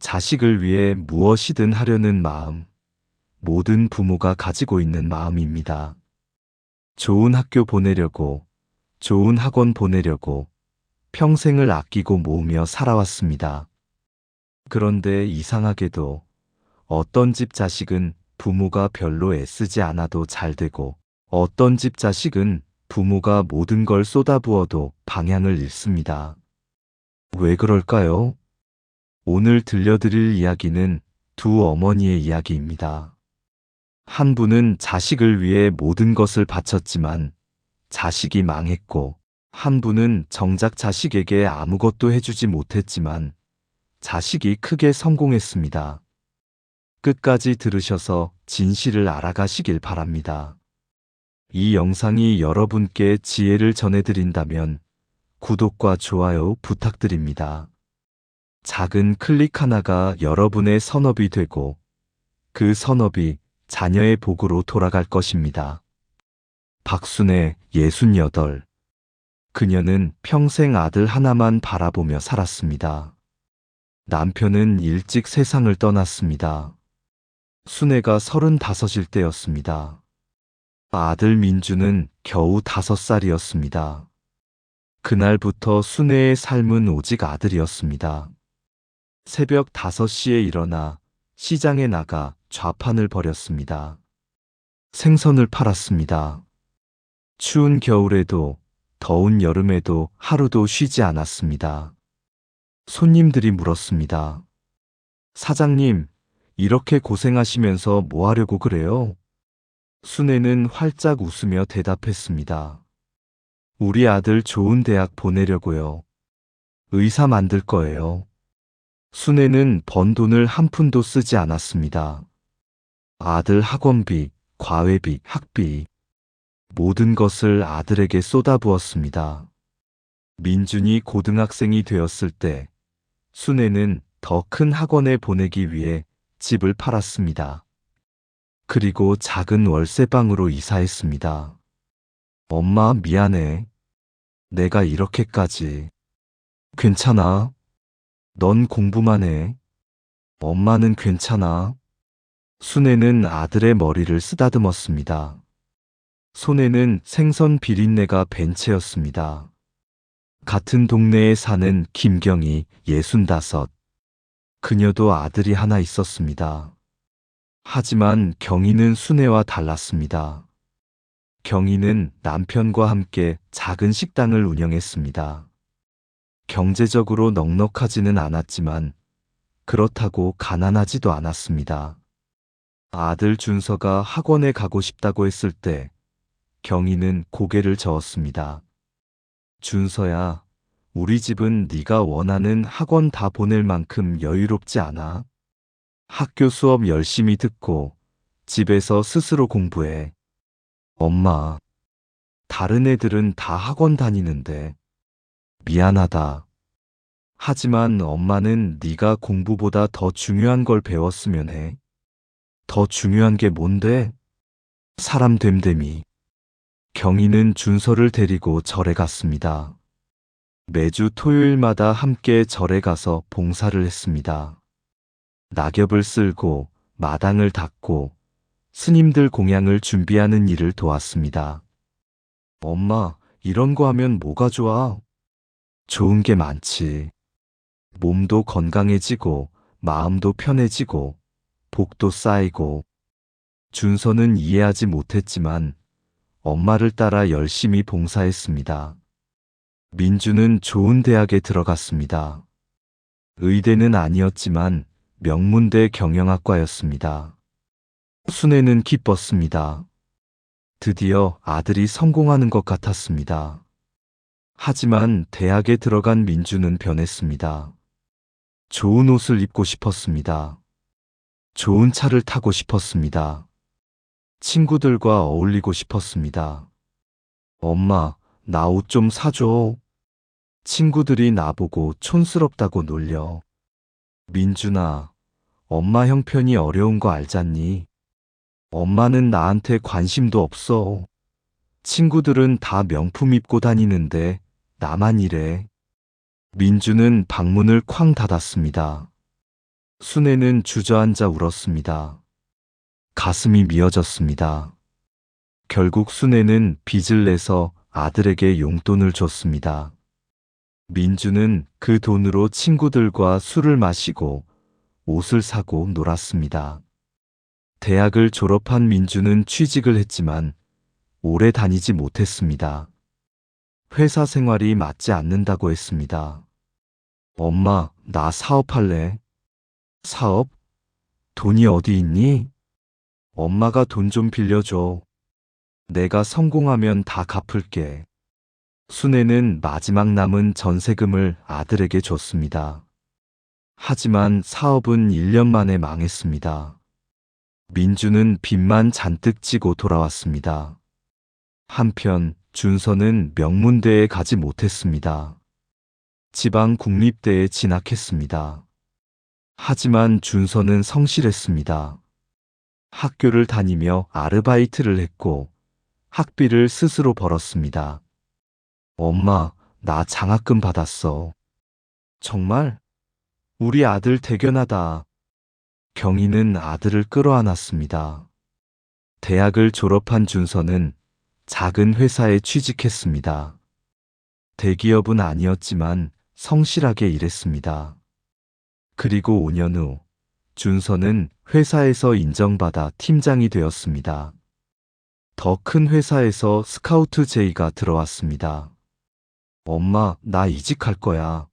자식을 위해 무엇이든 하려는 마음, 모든 부모가 가지고 있는 마음입니다. 좋은 학교 보내려고, 좋은 학원 보내려고 평생을 아끼고 모으며 살아왔습니다. 그런데 이상하게도 어떤 집 자식은 부모가 별로 애쓰지 않아도 잘 되고, 어떤 집 자식은 부모가 모든 걸 쏟아부어도 방향을 잃습니다. 왜 그럴까요? 오늘 들려드릴 이야기는 두 어머니의 이야기입니다. 한 분은 자식을 위해 모든 것을 바쳤지만 자식이 망했고, 한 분은 정작 자식에게 아무것도 해주지 못했지만 자식이 크게 성공했습니다. 끝까지 들으셔서 진실을 알아가시길 바랍니다. 이 영상이 여러분께 지혜를 전해드린다면 구독과 좋아요 부탁드립니다. 작은 클릭 하나가 여러분의 선업이 되고 그 선업이 자녀의 복으로 돌아갈 것입니다. 박순애 68. 그녀는 평생 아들 하나만 바라보며 살았습니다. 남편은 일찍 세상을 떠났습니다. 순애가 35일 때였습니다. 아들 민주는 겨우 5살이었습니다. 그날부터 순애의 삶은 오직 아들이었습니다. 새벽 5시에 일어나 시장에 나가 좌판을 벌였습니다. 생선을 팔았습니다. 추운 겨울에도 더운 여름에도 하루도 쉬지 않았습니다. 손님들이 물었습니다. 사장님, 이렇게 고생하시면서 뭐 하려고 그래요? 순애는 활짝 웃으며 대답했습니다. 우리 아들 좋은 대학 보내려고요. 의사 만들 거예요. 순애는 번 돈을 한 푼도 쓰지 않았습니다. 아들 학원비, 과외비, 학비, 모든 것을 아들에게 쏟아부었습니다. 민준이 고등학생이 되었을 때 순애는 더 큰 학원에 보내기 위해 집을 팔았습니다. 그리고 작은 월세방으로 이사했습니다. 엄마 미안해. 내가 이렇게까지. 괜찮아. 넌 공부만 해. 엄마는 괜찮아. 순애는 아들의 머리를 쓰다듬었습니다. 손에는 생선 비린내가 밴 채였습니다. 같은 동네에 사는 김경이 65. 그녀도 아들이 하나 있었습니다. 하지만 경이는 순애와 달랐습니다. 경이는 남편과 함께 작은 식당을 운영했습니다. 경제적으로 넉넉하지는 않았지만 그렇다고 가난하지도 않았습니다. 아들 준서가 학원에 가고 싶다고 했을 때 경이는 고개를 저었습니다. 준서야, 우리 집은 네가 원하는 학원 다 보낼 만큼 여유롭지 않아. 학교 수업 열심히 듣고 집에서 스스로 공부해. 엄마, 다른 애들은 다 학원 다니는데 미안하다. 하지만 엄마는 네가 공부보다 더 중요한 걸 배웠으면 해. 더 중요한 게 뭔데? 사람 됨됨이. 경이는 준서를 데리고 절에 갔습니다. 매주 토요일마다 함께 절에 가서 봉사를 했습니다. 낙엽을 쓸고 마당을 닦고 스님들 공양을 준비하는 일을 도왔습니다. 엄마, 이런 거 하면 뭐가 좋아? 좋은 게 많지. 몸도 건강해지고 마음도 편해지고 복도 쌓이고. 준서는 이해하지 못했지만 엄마를 따라 열심히 봉사했습니다. 민주는 좋은 대학에 들어갔습니다. 의대는 아니었지만 명문대 경영학과였습니다. 순애는 기뻤습니다. 드디어 아들이 성공하는 것 같았습니다. 하지만 대학에 들어간 민주는 변했습니다. 좋은 옷을 입고 싶었습니다. 좋은 차를 타고 싶었습니다. 친구들과 어울리고 싶었습니다. 엄마, 나 옷 좀 사줘. 친구들이 나보고 촌스럽다고 놀려. 민준아, 엄마 형편이 어려운 거 알잖니? 엄마는 나한테 관심도 없어. 친구들은 다 명품 입고 다니는데 나만 이래. 민주는 방문을 쾅 닫았습니다. 순애는 주저앉아 울었습니다. 가슴이 미어졌습니다. 결국 순애는 빚을 내서 아들에게 용돈을 줬습니다. 민주는 그 돈으로 친구들과 술을 마시고 옷을 사고 놀았습니다. 대학을 졸업한 민주는 취직을 했지만 오래 다니지 못했습니다. 회사 생활이 맞지 않는다고 했습니다. 엄마, 나 사업할래. 사업? 돈이 어디 있니? 엄마가 돈 좀 빌려줘. 내가 성공하면 다 갚을게. 순애는 마지막 남은 전세금을 아들에게 줬습니다. 하지만 사업은 1년 만에 망했습니다. 민주는 빚만 잔뜩 지고 돌아왔습니다. 한편 준서는 명문대에 가지 못했습니다. 지방 국립대에 진학했습니다. 하지만 준서는 성실했습니다. 학교를 다니며 아르바이트를 했고 학비를 스스로 벌었습니다. 엄마, 나 장학금 받았어. 정말? 우리 아들 대견하다. 경희는 아들을 끌어안았습니다. 대학을 졸업한 준서는 작은 회사에 취직했습니다. 대기업은 아니었지만 성실하게 일했습니다. 그리고 5년 후 준서는 회사에서 인정받아 팀장이 되었습니다. 더 큰 회사에서 스카우트 제의가 들어왔습니다. 엄마, 나 이직할 거야.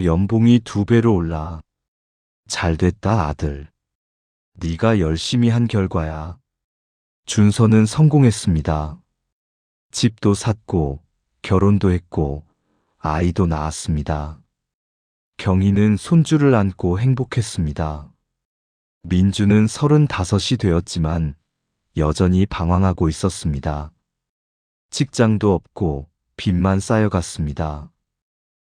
연봉이 2배로 올라. 잘됐다, 아들. 네가 열심히 한 결과야. 준서는 성공했습니다. 집도 샀고, 결혼도 했고, 아이도 낳았습니다. 경희는 손주를 안고 행복했습니다. 민주는 35이 되었지만 여전히 방황하고 있었습니다. 직장도 없고 빚만 쌓여갔습니다.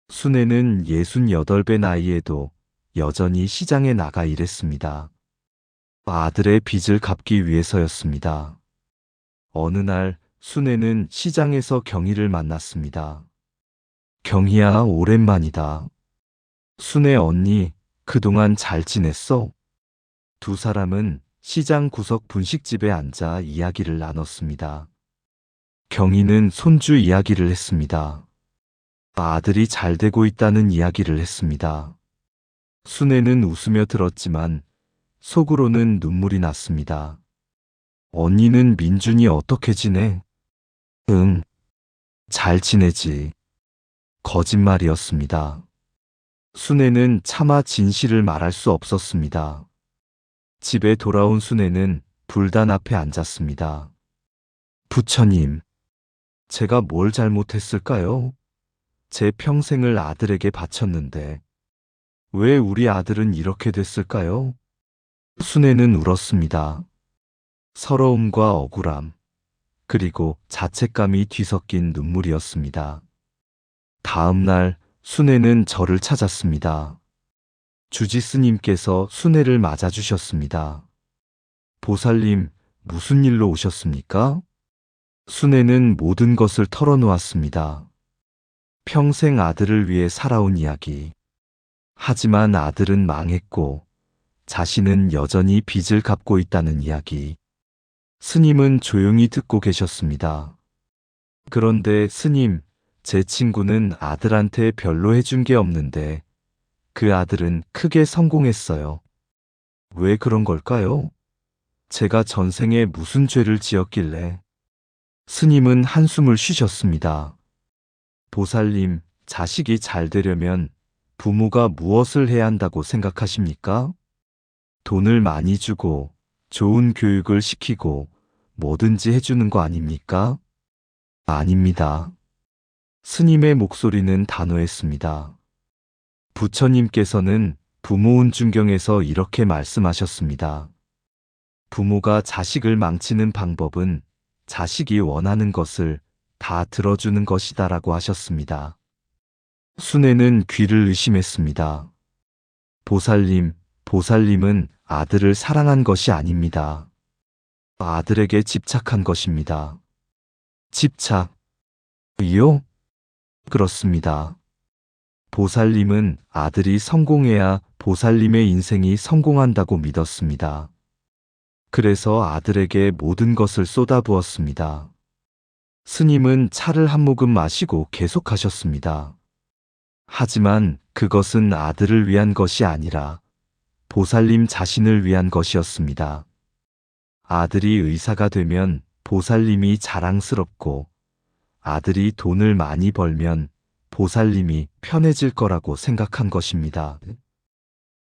순애는 68배 나이에도 여전히 시장에 나가 일했습니다. 아들의 빚을 갚기 위해서였습니다. 어느 날 순애는 시장에서 경희를 만났습니다. 경희야, 오랜만이다. 순애 언니, 그동안 잘 지냈어? 두 사람은 시장 구석 분식집에 앉아 이야기를 나눴습니다. 경희는 손주 이야기를 했습니다. 아들이 잘 되고 있다는 이야기를 했습니다. 순애는 웃으며 들었지만 속으로는 눈물이 났습니다. 언니는 민준이 어떻게 지내? 응, 잘 지내지. 거짓말이었습니다. 순애는 차마 진실을 말할 수 없었습니다. 집에 돌아온 순애는 불단 앞에 앉았습니다. 부처님, 제가 뭘 잘못했을까요? 제 평생을 아들에게 바쳤는데 왜 우리 아들은 이렇게 됐을까요? 순애는 울었습니다. 서러움과 억울함, 그리고 자책감이 뒤섞인 눈물이었습니다. 다음 날 순애는 저를 찾았습니다. 주지스님께서 순애를 맞아주셨습니다. 보살님, 무슨 일로 오셨습니까? 순애는 모든 것을 털어놓았습니다. 평생 아들을 위해 살아온 이야기. 하지만 아들은 망했고 자신은 여전히 빚을 갚고 있다는 이야기. 스님은 조용히 듣고 계셨습니다. 그런데 스님, 제 친구는 아들한테 별로 해준 게 없는데 그 아들은 크게 성공했어요. 왜 그런 걸까요? 제가 전생에 무슨 죄를 지었길래? 스님은 한숨을 쉬셨습니다. 보살님, 자식이 잘 되려면 부모가 무엇을 해야 한다고 생각하십니까? 돈을 많이 주고 좋은 교육을 시키고 뭐든지 해주는 거 아닙니까? 아닙니다. 스님의 목소리는 단호했습니다. 부처님께서는 부모운중경에서 이렇게 말씀하셨습니다. 부모가 자식을 망치는 방법은 자식이 원하는 것을 다 들어주는 것이다라고 하셨습니다. 순애는 귀를 의심했습니다. 보살님은 아들을 사랑한 것이 아닙니다. 아들에게 집착한 것입니다. 집착이요? 그렇습니다. 보살님은 아들이 성공해야 보살님의 인생이 성공한다고 믿었습니다. 그래서 아들에게 모든 것을 쏟아부었습니다. 스님은 차를 한 모금 마시고 계속하셨습니다. 하지만 그것은 아들을 위한 것이 아니라 보살님 자신을 위한 것이었습니다. 아들이 의사가 되면 보살님이 자랑스럽고 아들이 돈을 많이 벌면 보살님이 편해질 거라고 생각한 것입니다.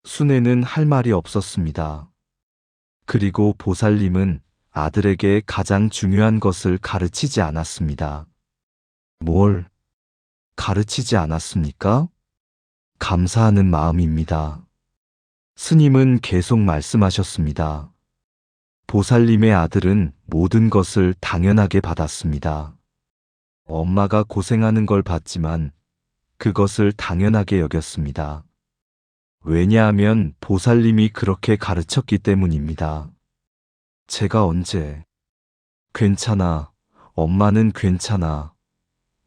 순애는 할 말이 없었습니다. 그리고 보살님은 아들에게 가장 중요한 것을 가르치지 않았습니다. 뭘 가르치지 않았습니까? 감사하는 마음입니다. 스님은 계속 말씀하셨습니다. 보살님의 아들은 모든 것을 당연하게 받았습니다. 엄마가 고생하는 걸 봤지만 그것을 당연하게 여겼습니다. 왜냐하면 보살님이 그렇게 가르쳤기 때문입니다. 제가 언제 괜찮아, 엄마는 괜찮아,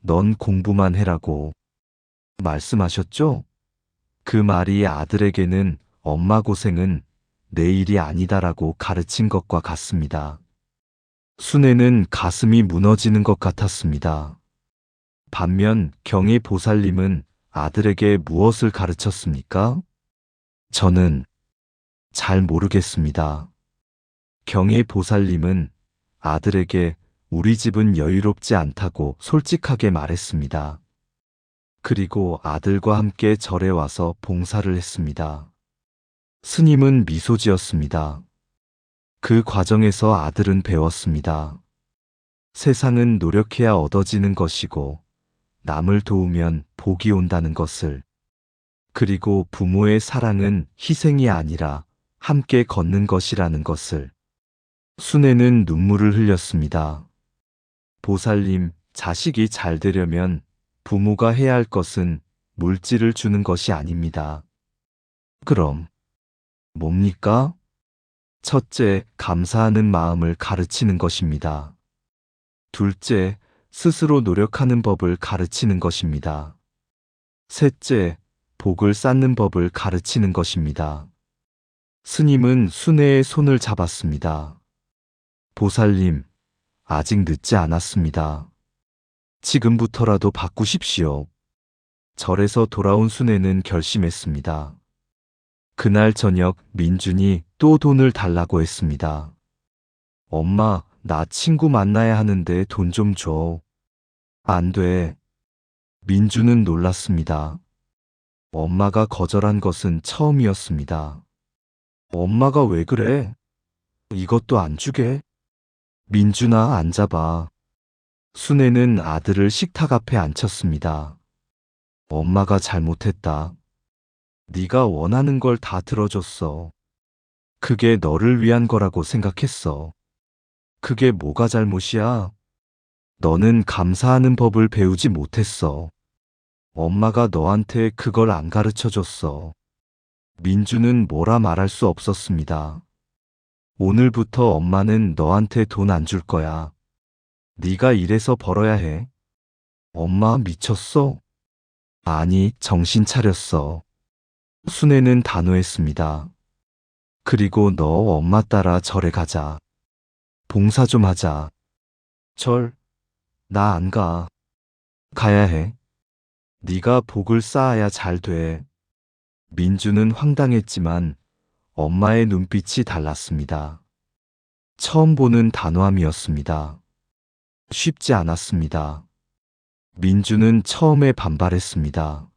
넌 공부만 해라고 말씀하셨죠? 그 말이 아들에게는 엄마 고생은 내 일이 아니다라고 가르친 것과 같습니다. 순애는 가슴이 무너지는 것 같았습니다. 반면 경의 보살님은 아들에게 무엇을 가르쳤습니까? 저는 잘 모르겠습니다. 경의 보살님은 아들에게 우리 집은 여유롭지 않다고 솔직하게 말했습니다. 그리고 아들과 함께 절에 와서 봉사를 했습니다. 스님은 미소 지었습니다. 그 과정에서 아들은 배웠습니다. 세상은 노력해야 얻어지는 것이고 남을 도우면 복이 온다는 것을. 그리고 부모의 사랑은 희생이 아니라 함께 걷는 것이라는 것을. 순애는 눈물을 흘렸습니다. 보살님, 자식이 잘 되려면 부모가 해야 할 것은 물질을 주는 것이 아닙니다. 그럼 뭡니까? 첫째, 감사하는 마음을 가르치는 것입니다. 둘째, 스스로 노력하는 법을 가르치는 것입니다. 셋째, 복을 쌓는 법을 가르치는 것입니다. 스님은 순애의 손을 잡았습니다. 보살님, 아직 늦지 않았습니다. 지금부터라도 바꾸십시오. 절에서 돌아온 순애는 결심했습니다. 그날 저녁 민준이 또 돈을 달라고 했습니다. 엄마, 나 친구 만나야 하는데 돈 좀 줘. 안 돼. 민준은 놀랐습니다. 엄마가 거절한 것은 처음이었습니다. 엄마가 왜 그래? 이것도 안 주게? 민준아, 앉아봐. 순애는 아들을 식탁 앞에 앉혔습니다. 엄마가 잘못했다. 네가 원하는 걸 다 들어줬어. 그게 너를 위한 거라고 생각했어. 그게 뭐가 잘못이야? 너는 감사하는 법을 배우지 못했어. 엄마가 너한테 그걸 안 가르쳐 줬어. 민주는 뭐라 말할 수 없었습니다. 오늘부터 엄마는 너한테 돈 안 줄 거야. 네가 일해서 벌어야 해. 엄마 미쳤어? 아니, 정신 차렸어. 순애는 단호했습니다. 그리고 너 엄마 따라 절에 가자. 봉사 좀 하자. 절? 나 안 가. 가야 해. 네가 복을 쌓아야 잘 돼. 민주는 황당했지만 엄마의 눈빛이 달랐습니다. 처음 보는 단호함이었습니다. 쉽지 않았습니다. 민주는 처음에 반발했습니다.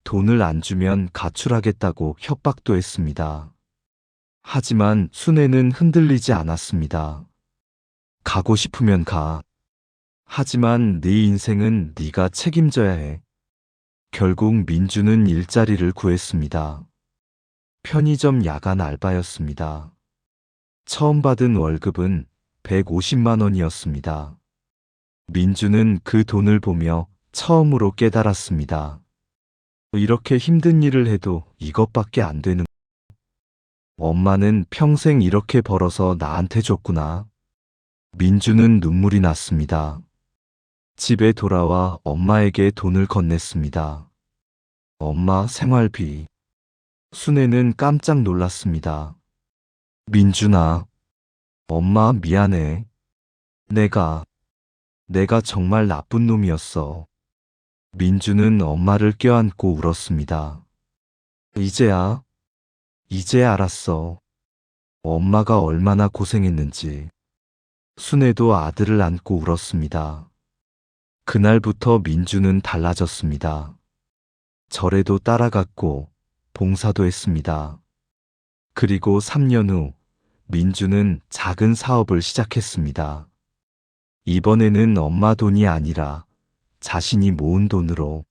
돈을 안 주면 가출하겠다고 협박도 했습니다. 하지만 순애는 흔들리지 않았습니다. 가고 싶으면 가. 하지만 네 인생은 네가 책임져야 해. 결국 민주는 일자리를 구했습니다. 편의점 야간 알바였습니다. 처음 받은 월급은 150만 원이었습니다. 민주는 그 돈을 보며 처음으로 깨달았습니다. 이렇게 힘든 일을 해도 이것밖에 안 되는. 엄마는 평생 이렇게 벌어서 나한테 줬구나. 민주는 눈물이 났습니다. 집에 돌아와 엄마에게 돈을 건넸습니다. 엄마, 생활비. 순애는 깜짝 놀랐습니다. 민준아, 엄마 미안해. 내가 정말 나쁜 놈이었어. 민주는 엄마를 껴안고 울었습니다. 이제 알았어. 엄마가 얼마나 고생했는지. 순애도 아들을 안고 울었습니다. 그날부터 민주는 달라졌습니다. 절에도 따라갔고 봉사도 했습니다. 그리고 3년 후 민주는 작은 사업을 시작했습니다. 이번에는 엄마 돈이 아니라 자신이 모은 돈으로.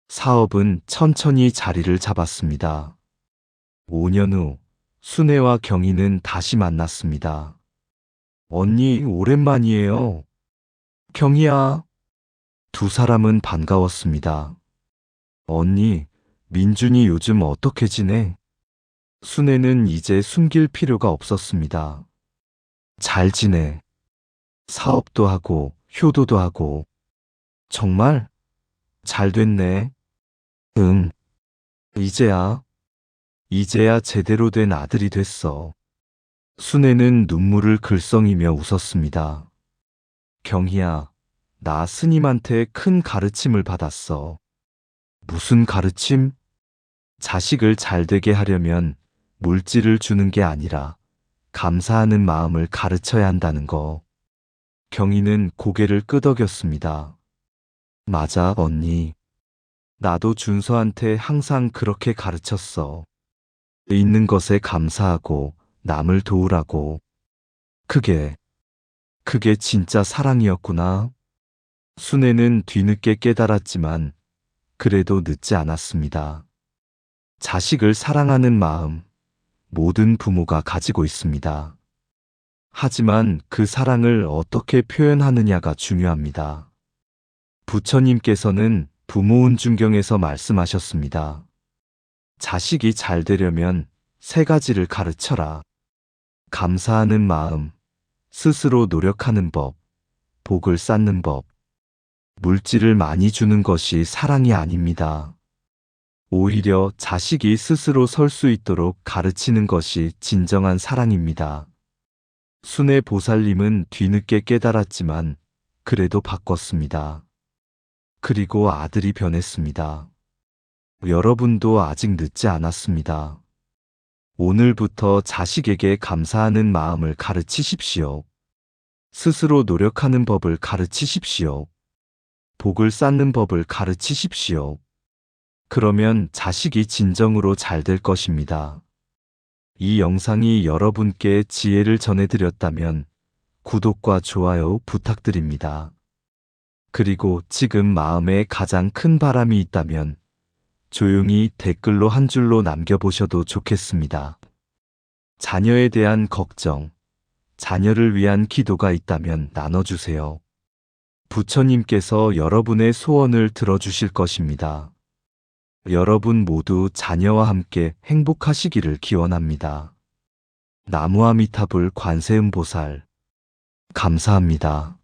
사업은 천천히 자리를 잡았습니다. 5년 후 순애와 경희는 다시 만났습니다. 언니, 오랜만이에요. 경희야. 두 사람은 반가웠습니다. 언니, 민준이 요즘 어떻게 지내? 순애는 이제 숨길 필요가 없었습니다. 잘 지내. 사업도 하고 효도도 하고. 정말? 잘 됐네. 응. 이제야 제대로 된 아들이 됐어. 순애는 눈물을 글썽이며 웃었습니다. 경희야, 나 스님한테 큰 가르침을 받았어. 무슨 가르침? 자식을 잘 되게 하려면 물질을 주는 게 아니라 감사하는 마음을 가르쳐야 한다는 거. 경희는 고개를 끄덕였습니다. 맞아, 언니. 나도 준서한테 항상 그렇게 가르쳤어. 있는 것에 감사하고 남을 도우라고. 그게 진짜 사랑이었구나. 순애는 뒤늦게 깨달았지만 그래도 늦지 않았습니다. 자식을 사랑하는 마음, 모든 부모가 가지고 있습니다. 하지만 그 사랑을 어떻게 표현하느냐가 중요합니다. 부처님께서는 부모운중경에서 말씀하셨습니다. 자식이 잘 되려면 3가지를 가르쳐라. 감사하는 마음, 스스로 노력하는 법, 복을 쌓는 법. 물질을 많이 주는 것이 사랑이 아닙니다. 오히려 자식이 스스로 설 수 있도록 가르치는 것이 진정한 사랑입니다. 순애 보살님은 뒤늦게 깨달았지만 그래도 바꿨습니다. 그리고 아들이 변했습니다. 여러분도 아직 늦지 않았습니다. 오늘부터 자식에게 감사하는 마음을 가르치십시오. 스스로 노력하는 법을 가르치십시오. 복을 쌓는 법을 가르치십시오. 그러면 자식이 진정으로 잘 될 것입니다. 이 영상이 여러분께 지혜를 전해드렸다면 구독과 좋아요 부탁드립니다. 그리고 지금 마음에 가장 큰 바람이 있다면 조용히 댓글로 한 줄로 남겨보셔도 좋겠습니다. 자녀에 대한 걱정, 자녀를 위한 기도가 있다면 나눠주세요. 부처님께서 여러분의 소원을 들어주실 것입니다. 여러분 모두 자녀와 함께 행복하시기를 기원합니다. 나무아미타불 관세음보살 감사합니다.